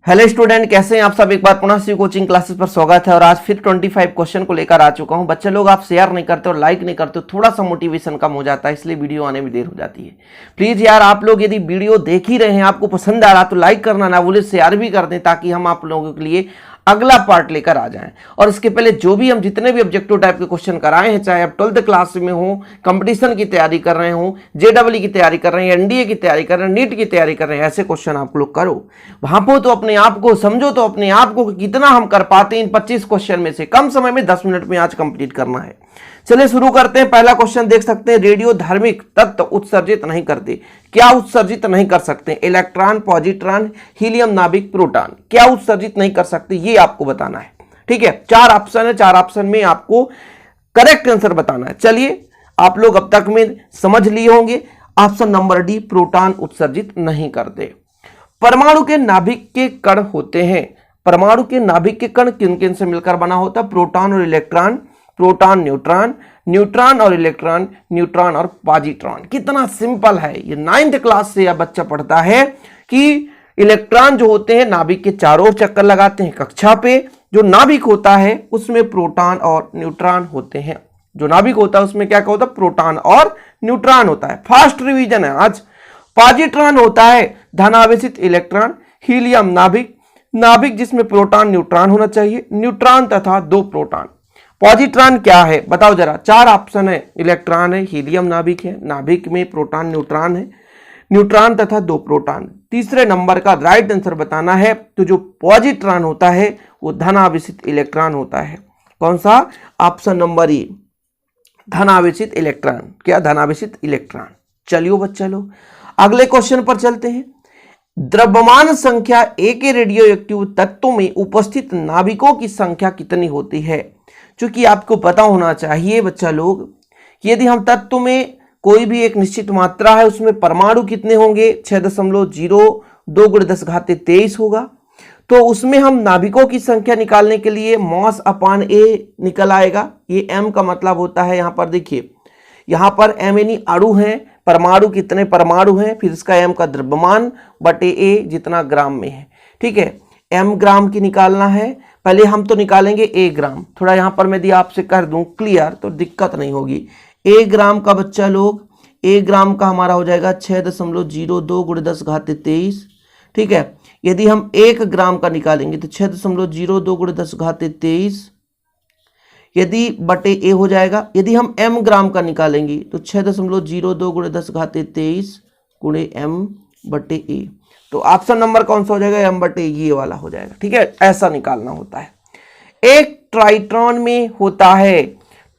Hello student, कैसे हैं आप सब। एक बार पुनः सी कोचिंग क्लासेस पर स्वागत है और आज फिर 25 क्वेश्चन को लेकर आ चुका हूं। बच्चे लोग आप शेयर नहीं करते और लाइक नहीं करते, थोड़ा सा मोटिवेशन कम हो जाता है, इसलिए वीडियो आने में देर हो जाती है। प्लीज यार, आप लोग यदि वीडियो देख ही रहे हैं, आपको पसंद आ रहा तो लाइक करना ना भूलें, शेयर भी कर दें ताकि हम आप लोगों के लिए अगला पार्ट लेकर आ जाएं। और इसके पहले जो भी हम जितने भी ऑब्जेक्टिव टाइप के क्वेश्चन कराए हैं, चाहे आप 12th क्लास में हो, कंपटीशन की तैयारी कर रहे हो, जेडब्ल्यू की तैयारी कर रहे हैं, एनडीए की तैयारी कर रहे हैं, नीट की तैयारी कर रहे हैं, ऐसे क्वेश्चन आप लोग करो, भापो तो अपने आप को, समझो तो अपने आप को कितना हम कर पाते हैं इन 25 क्वेश्चन में से। कम समय में 10 मिनट में आज कंप्लीट करना है। चलिए शुरू करते हैं। पहला क्वेश्चन देख सकते हैं, रेडियो धार्मिक तत्व उत्सर्जित नहीं करते। क्या उत्सर्जित नहीं कर सकते? इलेक्ट्रॉन, पॉजिट्रॉन, हीलियम, नाभिक, प्रोटॉन। क्या उत्सर्जित नहीं कर सकते ये आपको बताना है। ठीक है, 4 ऑप्शन है, 4 ऑप्शन में आपको करेक्ट आंसर बताना है। चलिए, आप लोग अब तक में समझ लिए होंगे। ऑप्शन नंबर डी, प्रोटॉन उत्सर्जित नहीं करते। परमाणु के नाभिक के कण होते हैं। परमाणु के नाभिक के कण किन किन से मिलकर बना होता है? प्रोटॉन और इलेक्ट्रॉन, प्रोटॉन न्यूट्रॉन, न्यूट्रॉन और इलेक्ट्रॉन, न्यूट्रॉन और पॉजिट्रॉन। कितना सिंपल है ये। 9th क्लास से यह बच्चा पढ़ता है कि इलेक्ट्रॉन जो होते हैं नाभिक के चारों ओर चक्कर लगाते हैं कक्षा पे। जो नाभिक होता है उसमें प्रोटॉन और न्यूट्रॉन होते हैं। जो नाभिक होता है उसमें क्या होता है? प्रोटॉन और न्यूट्रॉन होता है। फास्ट रिवीजन है आज। पॉजिट्रॉन होता है धनावेशित इलेक्ट्रॉन, हीलियम नाभिक, नाभिक जिसमें प्रोटॉन न्यूट्रॉन होना चाहिए, न्यूट्रॉन तथा 2 प्रोटॉन। पॉजिट्रॉन क्या है बताओ जरा। 4 ऑप्शन है, इलेक्ट्रॉन है, हीलियम नाभिक है, नाभिक में प्रोटॉन न्यूट्रॉन है, न्यूट्रॉन तथा 2 प्रोटॉन। तीसरे नंबर का राइट आंसर बताना है। तो जो पॉजिट्रॉन होता है वो धनावेशित इलेक्ट्रॉन होता है। कौन सा? ऑप्शन नंबर ई, धनावेशित इलेक्ट्रॉन। क्या? धनावेशित इलेक्ट्रॉन। चलिए बच्चा लोग अगले क्वेश्चन पर चलते हैं। द्रव्यमान संख्या ए के रेडियो एक्टिव तत्वों में उपस्थित नाभिकों की संख्या कितनी होती है? चूंकि आपको पता होना चाहिए बच्चा लोग, यदि हम तत्व में कोई भी एक निश्चित मात्रा है उसमें परमाणु कितने होंगे? 6.02 × 10⁻23 होगा। तो उसमें हम नाभिकों की संख्या निकालने के लिए मॉस अपॉन ए निकल आएगा। ये m का मतलब होता है, यहां पर देखिए, यहां पर m यानी अणु है, परमाणु कितने परमाणु हैं, फिर इसका m का द्रव्यमान बटे a जितना ग्राम में है। ठीक है, m ग्राम की निकालना है। पहले हम तो निकालेंगे a ग्राम। थोड़ा यहां पर मैं यदि आपसे कर दूं क्लियर तो दिक्कत नहीं होगी। a ग्राम का बच्चा लोग, a ग्राम का हमारा हो जाएगा 6.02 × 10⁻23। ठीक है, यदि हम 1 ग्राम का निकालेंगे तो 6.02 × 10⁻23 यदि बटे ए हो जाएगा। यदि हम m ग्राम का निकालेंगे तो 6.02 × 10⁻23 × m बटे ए। तो ऑप्शन नंबर कौन सा हो जाएगा? m बटे ये वाला हो जाएगा। ठीक है, ऐसा निकालना होता है। एक ट्राइट्रॉन में होता है,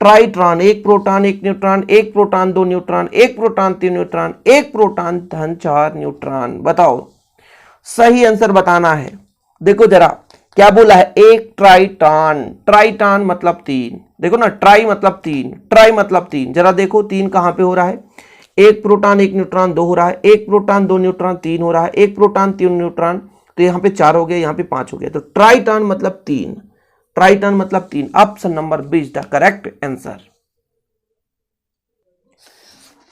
ट्राइट्रॉन, 1 proton 1 neutron, 1 proton 2 neutron, 1 proton 3 neutron, 1 proton धन 4 न्यूट्रॉन। बताओ, सही आंसर बताना है। देखो जरा क्या बोला है, एक ट्राइटॉन। ट्राइटॉन मतलब 3। देखो ना, ट्राई मतलब 3, ट्राई मतलब 3। जरा देखो 3 कहां पे हो रहा है? 1 प्रोटॉन 1 न्यूट्रॉन 2 हो रहा है, 1 प्रोटॉन 2 न्यूट्रॉन 3 हो रहा है, 1 प्रोटॉन 3 न्यूट्रॉन, तो यहाँ पे 4 हो गए, यहाँ पे 5 हो गया। तो ट्राइटॉन मतलब 3, ट्राइटॉन मतलब 3। Option number B is the correct answer.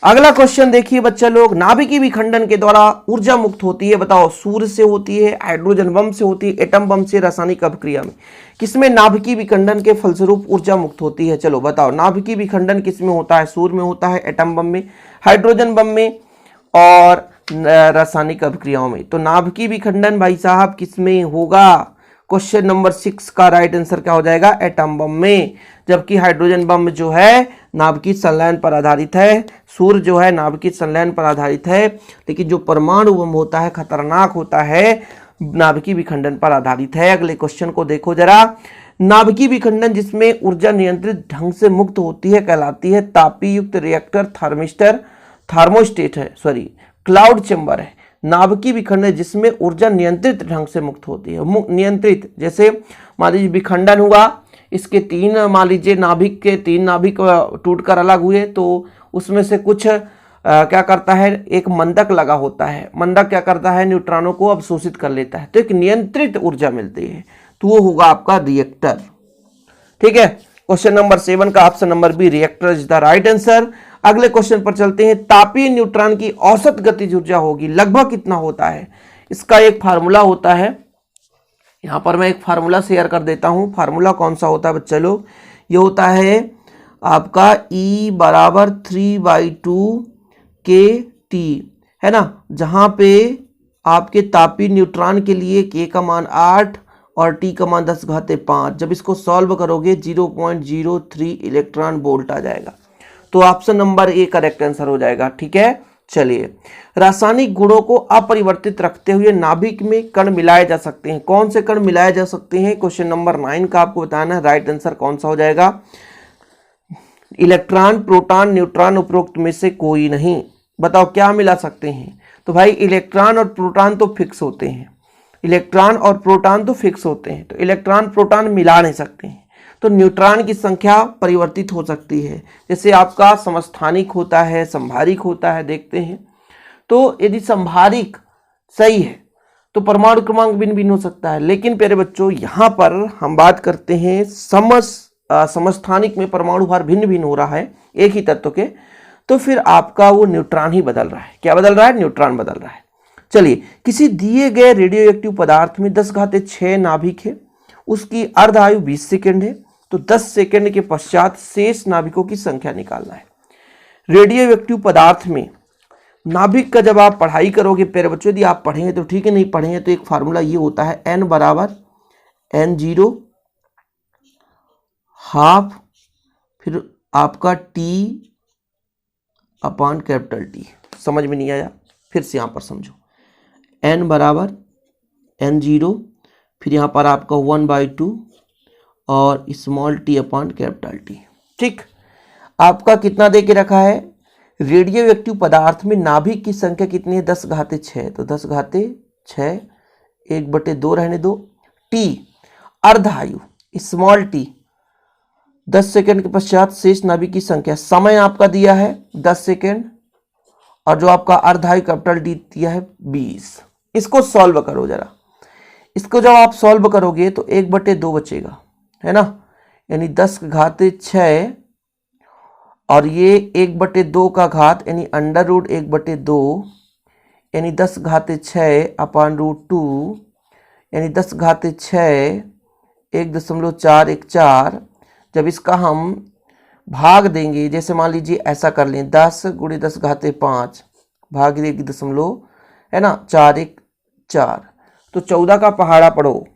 अगला क्वेश्चन देखिए बच्चा लोग, नाभिकीय विखंडन के द्वारा ऊर्जा मुक्त होती है। बताओ, सूर्य से होती है, हाइड्रोजन बम से होती है, एटम बम से, रासायनिक अभिक्रिया में। किसमें नाभिकीय विखंडन के फलस्वरूप ऊर्जा मुक्त होती है? चलो बताओ, नाभिकीय विखंडन किसमें होता है? सूर्य में होता है, एटम बम में, हाइड्रोजन बम में और रासायनिक अभिक्रियाओं में। तो नाभिकीय विखंडन भाई साहब किसमें होगा? क्वेश्चन नंबर 6 का राइट आंसर क्या हो जाएगा? एटम बम में। जबकि हाइड्रोजन बम जो है नाभिकीय संलयन पर आधारित है, सूर्य जो है नाभिकीय संलयन पर आधारित है, लेकिन जो परमाणु बम होता है खतरनाक होता है, नाभिकीय विखंडन पर आधारित है। अगले क्वेश्चन को देखो जरा। नाभिकीय विखंडन जिसमें ऊर्जा नियंत्रित ढंग से मुक्त होती है कहलाती है तापीय युक्त रिएक्टर, थर्मिस्टर, थर्मोस्टेट है, सॉरी क्लाउड चैम्बर है। नाभिकीय विखंडन जिसमें ऊर्जा नियंत्रित ढंग से मुक्त होती है। नियंत्रित, जैसे मान लीजिए विखंडन हुआ, इसके 3 मान लीजिए नाभिक के 3 नाभिक टूटकर अलग हुए, तो उसमें से कुछ क्या करता है, एक मंदक लगा होता है, मंदक क्या करता है, न्यूट्रॉनों को अवशोषित कर लेता है, तो एक नियंत्रित ऊर्जा मिलती है, तो वो होगा आपका रिएक्टर। ठीक है, क्वेश्चन नंबर 7 का option number B, reactor is the right answer. अगले क्वेश्चन पर चलते हैं। तापीय न्यूट्रॉन की औसत गतिज ऊर्जा होगी लगभग कितना होता है? इसका एक फार्मूला होता है, यहाँ पर मैं एक फार्मूला शेयर कर देता हूँ। फार्मूला कौन सा होता है बच्चे लोग? ये होता है आपका E बराबर 3/2 kT, है ना, जहाँ पे आपके तापीय न्यूट्रॉन के लिए K का मान 8 और T का मान 10⁵5। जब इसको सॉल्व करोगे 0.03 इलेक्ट्रॉन वोल्ट आ जाएगा। तो option number A correct answer हो जाएगा। ठीक है, चलिए, रासायनिक गुणों को अपरिवर्तित रखते हुए नाभिक में कण मिलाए जा सकते हैं। कौन से कण मिलाए जा सकते हैं? क्वेश्चन नंबर 9 का आपको बताना है। राइट आंसर कौन सा हो जाएगा? इलेक्ट्रॉन, प्रोटॉन, न्यूट्रॉन, उपरोक्त में से कोई नहीं। बताओ क्या मिला सकते हैं? तो भाई इलेक्ट्रॉन और प्रोटॉन तो फिक्स होते हैं, इलेक्ट्रॉन और प्रोटॉन तो फिक्स होते हैं, तो इलेक्ट्रॉन प्रोटॉन मिला नहीं सकते हैं। तो न्यूट्रॉन की संख्या परिवर्तित हो सकती है, जैसे आपका समस्थानिक होता है, संभारिक होता है, देखते हैं। तो यदि संभारिक सही है तो परमाणु क्रमांक भिन्न भिन्न हो सकता है, लेकिन प्यारे बच्चों यहाँ पर हम बात करते हैं समस्थानिक में परमाणु भार भिन्न भिन्न हो रहा है एक ही तत्व के, तो फिर आपका वो न्यूट्रॉन ही बदल रहा है। क्या बदल रहा है? न्यूट्रॉन बदल रहा है। चलिए, किसी दिए गए रेडियोएक्टिव पदार्थ में 10⁶ नाभिक है, उसकी अर्ध आयु 20 सेकेंड है, तो 10 सेकेंड के पश्चात शेष नाभिकों की संख्या निकालना है। रेडियोएक्टिव पदार्थ में नाभिक का जब आप पढ़ाई करोगे प्यारे बच्चों, यदि आप पढ़ेंगे तो ठीक है, नहीं पढ़ेंगे तो एक फार्मूला ये होता है n बराबर n0 हाफ, फिर आपका T अपॉन कैपिटल T। समझ में नहीं आया? फिर से यहाँ पर समझो, n बराबर n0, फिर यहाँ पर आपका 1/2 और small t upon capital T। ठीक, आपका कितना दे के रखा है? रेडियोएक्टिव पदार्थ में नाभिक की संख्या कितनी है? 10⁶, तो 10⁶ 1/2 रहने दो। T अर्धायु स्मॉल t, 10 सेकेंड के पश्चात शेष नाभिक की संख्या। समय आपका दिया है 10 सेकेंड, और जो आपका अर्धायु कैपिटल D दिया है 20। इसको सॉल्व करो जरा। इसको जब आप सॉल्व करोगे तो 1/2 बचेगा, है ना, यानी 10⁶, और ये 1/2 का घात यानी √1/2 यानी 10⁶ अपॉन √2 यानी 10⁶ 1.414। जब इसका हम भाग देंगे, जैसे मान लीजिए ऐसा कर लें, 10 × 10⁵5 भाग 1 है ना, 4 1 4, तो 14 का पहाड़ा पढ़ो,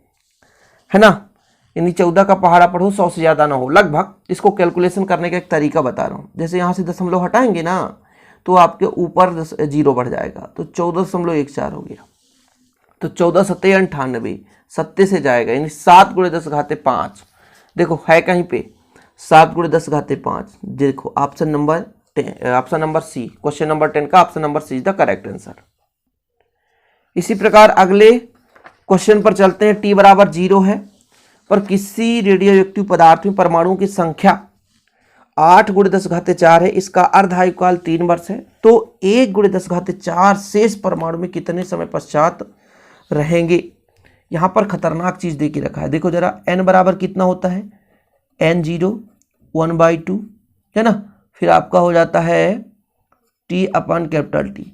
है ना, यानी 14 का पहाड़ा पढ़ो, 100 से ज़्यादा ना हो लगभग। इसको कैलकुलेशन करने का एक तरीका बता रहा हूँ। जैसे यहाँ से दशमलव हटाएंगे ना तो आपके ऊपर 0 बढ़ जाएगा, तो 14.14 हो गया, तो 14 7 98, 7 से जाएगा, यानी 7 × 10⁵5। देखो है कहीं पे 7 × 10⁵5। देखो option number C, question number 10 का option number C is the correct answer. इसी प्रकार अगले क्वेश्चन पर चलते हैं। T बराबर 0 है, पर किसी रेडियोएक्टिव पदार्थ में परमाणुओं की संख्या 8 × 10⁴ है, इसका अर्धायुकाल 3 वर्ष है, तो 1 × 10⁴ शेष परमाणु में कितने समय पश्चात रहेंगे? यहाँ पर खतरनाक चीज दे के रखा है, देखो जरा। n बराबर कितना होता है? n0 1/2, है ना, फिर आपका हो जाता है T अपॉन कैपिटल T।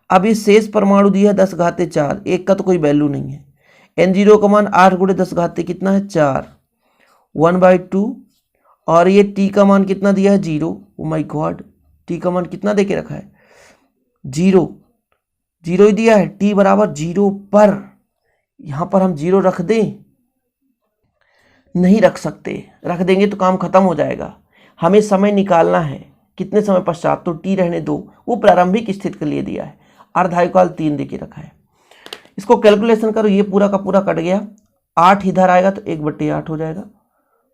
अब ये शेष परमाणु दिया है 10⁴, एक का तो कोई वैल्यू नहीं है। n0 का मान 8 × 10⁵ कितना है? 4, 1/2, और ये T का मान कितना दिया है? 0। ओ माय गॉड, T का मान कितना दे के रखा है? 0 ही दिया है। T बराबर 0 पर यहाँ पर हम 0 रख दें? नहीं रख सकते, रख देंगे तो काम खत्म हो जाएगा। हमें समय निकालना है कितने समय पश्चात, तो T रहने दो, वो प्रारंभिक स्थिति के लिए दिया है। अर्धायुकाल 3 दे के रखा है। इसको कैलकुलेशन करो, ये पूरा का पूरा कट गया, 8 इधर आएगा तो 1/8 हो जाएगा,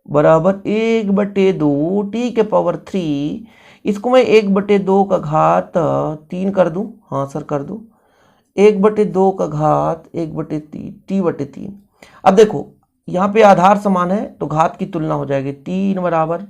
बराबर 1/2 T के पावर 3। इसको मैं 1/2 का घात 3 कर दूं? हाँ सर कर दूं। 1/2 का घात 1/3 T/3। अब देखो यहाँ पे आधार समान है तो घात की तुलना हो जाएगी, 3 बराबर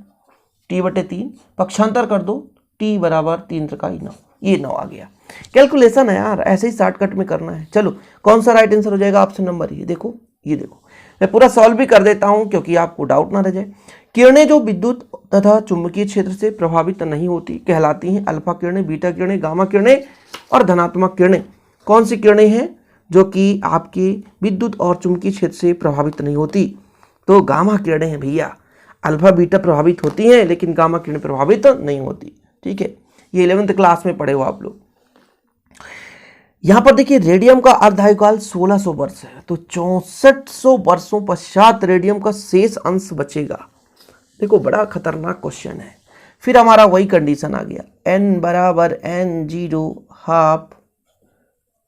T/3, पक्षांतर कर दो, T बराबर 3 × 9, ये 9 आ गया। कैलकुलेशन है यार, ऐसे ही शॉर्टकट में करना है। चलो कौन सा राइट आंसर हो जाएगा? ऑप्शन नंबर ये देखो, ये देखो, मैं पूरा सॉल्व भी कर देता हूं क्योंकि आपको डाउट ना रह जाए। किरणें जो विद्युत तथा चुंबकीय क्षेत्र से प्रभावित नहीं होती कहलाती हैं अल्फा किरणें, बीटा किरणें, गामा किरणें और धनात्मक किरणें। कौन सी किरणें हैं? जो कि आपके विद्युत और चुंबकीय क्षेत्र से प्रभावित नहीं होती। तो गामा किरणें हैं भैया, अल्फा बीटा प्रभावित होती हैं लेकिन गामा किरणें प्रभावित नहीं होती। ठीक है, ये 11th क्लास में पढ़े हो आप लोग। यहां पर देखिए रेडियम का अर्धायुकाल 1600 वर्ष है, तो 6400 वर्षों पश्चात रेडियम का शेष अंश बचेगा। देखो बड़ा खतरनाक क्वेश्चन है। फिर हमारा वही कंडीशन आ गया, n बराबर n0 half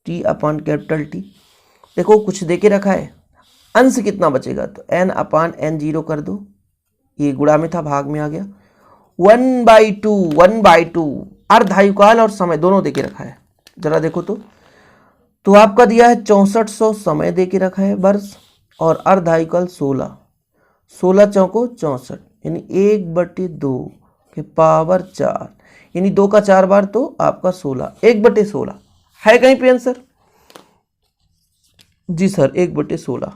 t upon capital T। देखो कुछ देके रखा है, अंश कितना बचेगा, तो n अपॉन n0 कर दो, ये गुणा में था भाग में आ गया, 1/2 अर्धायुकाल और समय दोनों देके रखा है। जरा देखो तो आपका दिया है 6400 समय देके रखा है वर्ष, और अर्धायुकाल 16 चौको 64, यानी 1/2 के पावर 4, यानी 2 का 4 बार तो आपका 16, 1/16 है कहीं पे आंसर? जी सर 1/16।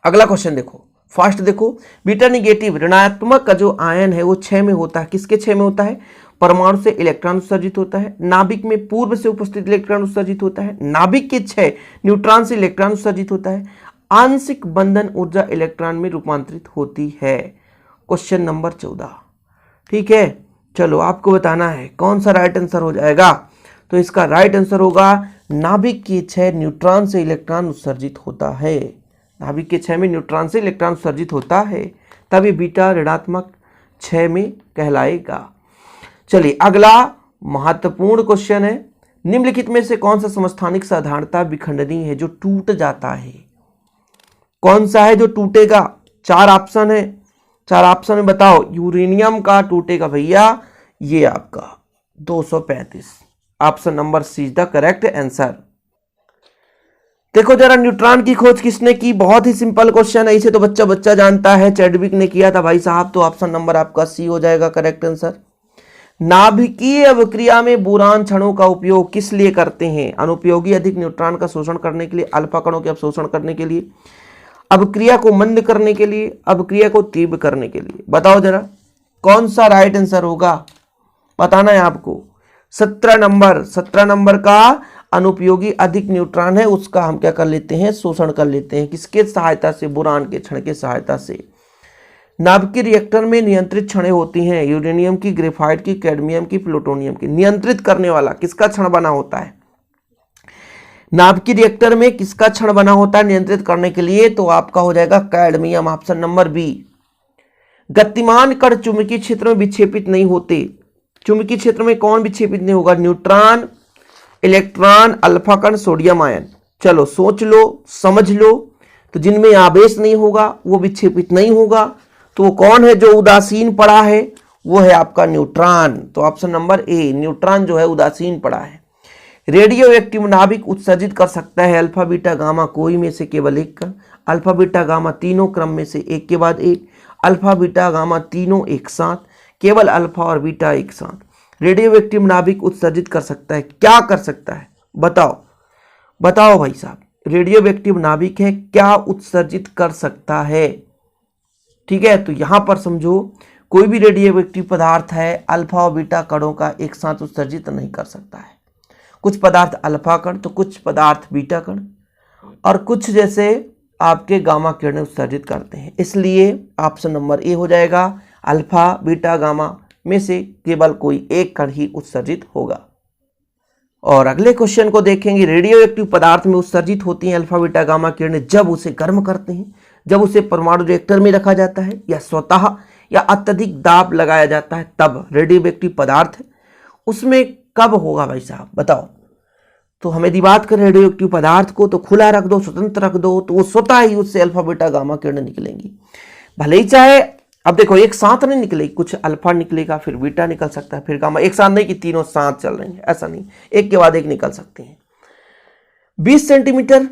अगला क्वेश्चन देखो, फास्ट देखो, बीटा निगेटिव ऋणात्मक का जो आयन है वो 6 में होता है। किसके 6 में होता है? परमाणु से इलेक्ट्रॉन उत्सर्जित होता है, नाभिक में पूर्व से उपस्थित इलेक्ट्रॉन उत्सर्जित होता है, नाभिक के 6 न्यूट्रॉन से इलेक्ट्रॉन उत्सर्जित होता है, आंशिक बंधन ऊर्जा इलेक्ट्रॉन में रूपांतरित होती है। Question number 14। ठीक है, चलो आपको बताना है कौन सा राइट आंसर हो जाएगा। तो इसका राइट आंसर होगा नाभिक के 6 न्यूट्रॉन से इलेक्ट्रॉन उत्सर्जित होता है। नाभिक के 6 में न्यूट्रॉन से इलेक्ट्रॉन उत्सर्जित होता है, तब ये बीटा ऋणात्मक 6 में कहलाएगा। चलिए अगला महत्वपूर्ण क्वेश्चन है, निम्नलिखित में से कौन सा समस्थानिक साधारणता विखंडनीय है जो टूट जाता है? कौन सा है जो टूटेगा? 4 ऑप्शन है, 4 ऑप्शन में बताओ। यूरेनियम का टूटेगा भैया, ये आपका 235, option number C is the correct answer. देखो जरा न्यूट्रॉन की खोज किसने की? बहुत ही सिंपल क्वेश्चन है, इसे तो बच्चा जानता है, चैडविक ने किया था भाई साहब, तो ऑप्शन नंबर आपका सी हो जाएगा करेक्ट आंसर। नाभिकीय अभिक्रिया में बोरान क्षणों का उपयोग किस लिए करते हैं? अनुपयोगी अधिक न्यूट्रॉन का शोषण करने के लिए, अल्फा कणों के अवशोषण करने के लिए, अभिक्रिया को मंद करने के लिए, अभिक्रिया को तीव्र करने के लिए। बताओ जरा कौन सा राइट आंसर होगा, बताना है आपको। 17 नंबर का अनुपयोगी अधिक न्यूट्रॉन है, उसका हम क्या कर लेते हैं? शोषण कर लेते हैं। किसके सहायता से? बोरान के क्षण के सहायता से। नाभिकीय रिएक्टर में नियंत्रित क्षणें होती हैं, यूरेनियम की, ग्रेफाइट की, कैडमियम की, प्लूटोनियम की। नियंत्रित करने वाला किसका क्षण बना होता है? नाभिकीय रिएक्टर में किसका क्षण बना होता है नियंत्रित करने के लिए? तो आपका हो जाएगा कैडमियम, ऑप्शन नंबर बी। गतिमान कण चुंबकीय क्षेत्र में विक्षेपित नहीं होते। चुंबकीय क्षेत्र में कौन विक्षेपित नहीं होगा? न्यूट्रॉन, इलेक्ट्रॉन, अल्फा कण, सोडियम आयन। चलो सोच लो, समझ लो। तो जिनमें आवेश नहीं होगा वो विक्षेपित नहीं होगा, तो वो कौन है जो उदासीन पड़ा है? वो है आपका न्यूट्रॉन। तो ऑप्शन नंबर ए, न्यूट्रॉन जो है उदासीन पड़ा है। रेडियो एक्टिव नाभिक उत्सर्जित कर सकता है अल्फा बीटा गामा कोई में से केवल एक कण, अल्फा बीटा गामा तीनों क्रम में से एक के बाद एक, अल्फा बीटा गामा तीनों एक साथ, केवल अल्फा और बीटा एक साथ। रेडियो एक्टिव नाभिक उत्सर्जित कर सकता है, क्या कर सकता है? बताओ भाई साहब, रेडियो एक्टिव नाभिक है, क्या उत्सर्जित कर सकता है? ठीक है, तो यहां पर समझो कोई भी रेडियो एक्टिव पदार्थ है अल्फा और बीटा कणों का एक साथ उत्सर्जित नहीं कर सकता है। कुछ पदार्थ अल्फा कण, तो कुछ पदार्थ बीटा कण, और कुछ जैसे आपके गामा किरणें उत्सर्जित करते हैं। इसलिए ऑप्शन नंबर ए हो जाएगा, अल्फा बीटा गामा में से केवल कोई एक कण ही उत्सर्जित होगा। और अगले क्वेश्चन को देखेंगे, रेडियो एक्टिव पदार्थ में उत्सर्जित होती हैं अल्फा बीटा गामा किरणें जब उसे गर्म करते हैं, जब उसे परमाणु रिएक्टर में रखा जाता है, या स्वतः या अत्यधिक दाब लगाया जाता है, तब रेडियो एक्टिव पदार्थ उसमें कब होगा भाई साहब? बताओ। तो हम यदि बात करें रेडियो एक्टिव पदार्थ को, तो खुला रख दो, स्वतंत्र रख दो, तो वो स्वतः ही उससे अल्फा बीटा गामा किरणें निकलेंगी। भले ही चाहे, अब देखो एक साथ नहीं निकलेगी, कुछ अल्फा निकलेगा, फिर बीटा निकल सकता है, फिर गामा, एक साथ नहीं कि तीनों साथ चल रहे हैं, ऐसा नहीं, एक के बाद एक निकल सकते हैं। 20 सेंटीमीटर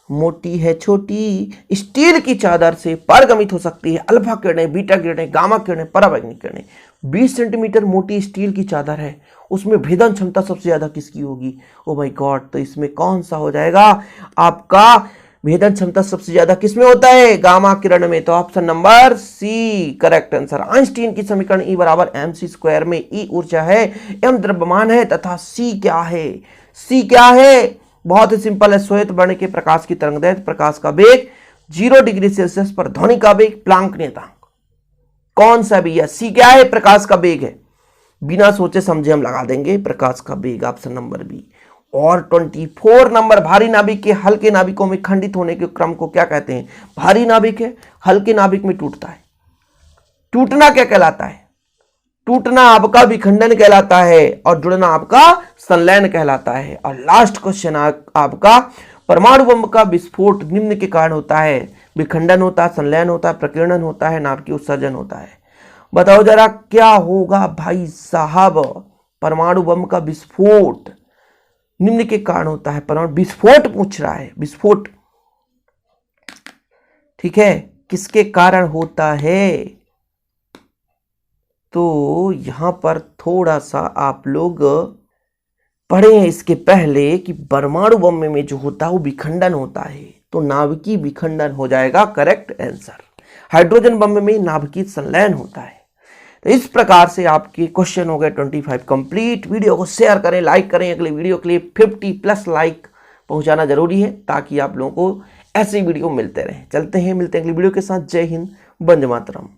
मोटी है छोटी स्टील की चादर से पारगमित हो सकती है अल्फा किरणें, बीटा किरणें, गामा किरणें, परावैंगनिक किरणें। 20 सेंटीमीटर मोटी स्टील की चादर है, उसमें भेदन क्षमता सबसे ज्यादा किसकी होगी? ओ माय गॉड, तो इसमें कौन सा हो जाएगा आपका? भेदन क्षमता सबसे ज्यादा किसमें होता है? गामा किरण में। तो option number C correct answer. Einstein की समीकरण E बराबर mc² में E ऊर्जा है, m द्रव्यमान है, तथा C क्या है? C क्या है? बहुत ही सिंपल है। श्वेत वर्ण के प्रकाश की तरंगदैर्घ्य, प्रकाश का वेग 0 डिग्री सेल्सियस पर ध्वनि का वेग, प्लांक नियतांक। कौन सा भैया? सी क्या है? प्रकाश का वेग है। बिना सोचे समझे हम लगा देंगे प्रकाश का वेग, ऑप्शन नंबर बी। और 24 नंबर, भारी नाभिक के हल्के नाभिकों में खंडित होने के क्रम को क्या कहते हैं? भारी नाभिक है, हल्के नाभिक में टूटता है। टूटना क्या कहलाता है? टूटना आपका विखंडन कहलाता है और जुड़ना आपका संलयन कहलाता है। और लास्ट क्वेश्चन आपका, परमाणु बम का विस्फोट निम्न के कारण होता है? विखंडन होता है, संलयन होता है, प्रकीर्णन होता है, नाभिकीय उत्सर्जन होता है। बताओ जरा क्या होगा भाई साहब? परमाणु बम का विस्फोट निम्न के कारण होता है। परमाणु विस्फोट पूछ रहा है, विस्फोट, ठीक है, किसके कारण होता है? तो यहां पर थोड़ा सा आप लोग पढ़े हैं इसके पहले कि परमाणु बम में जो होता है वो विखंडन होता है, तो नाभिकीय विखंडन हो जाएगा करेक्ट आंसर। हाइड्रोजन बम में नाभिकीय संलयन होता है। तो इस प्रकार से आपके क्वेश्चन हो गए 25 कंप्लीट। वीडियो को शेयर करें, लाइक करें। अगले वीडियो के लिए 50+ लाइक पहुंचाना जरूरी है ताकि आप लोगों को ऐसे वीडियो मिलते रहे। चलते हैं, मिलते हैं अगली वीडियो के साथ। जय हिंद, वंदे मातरम।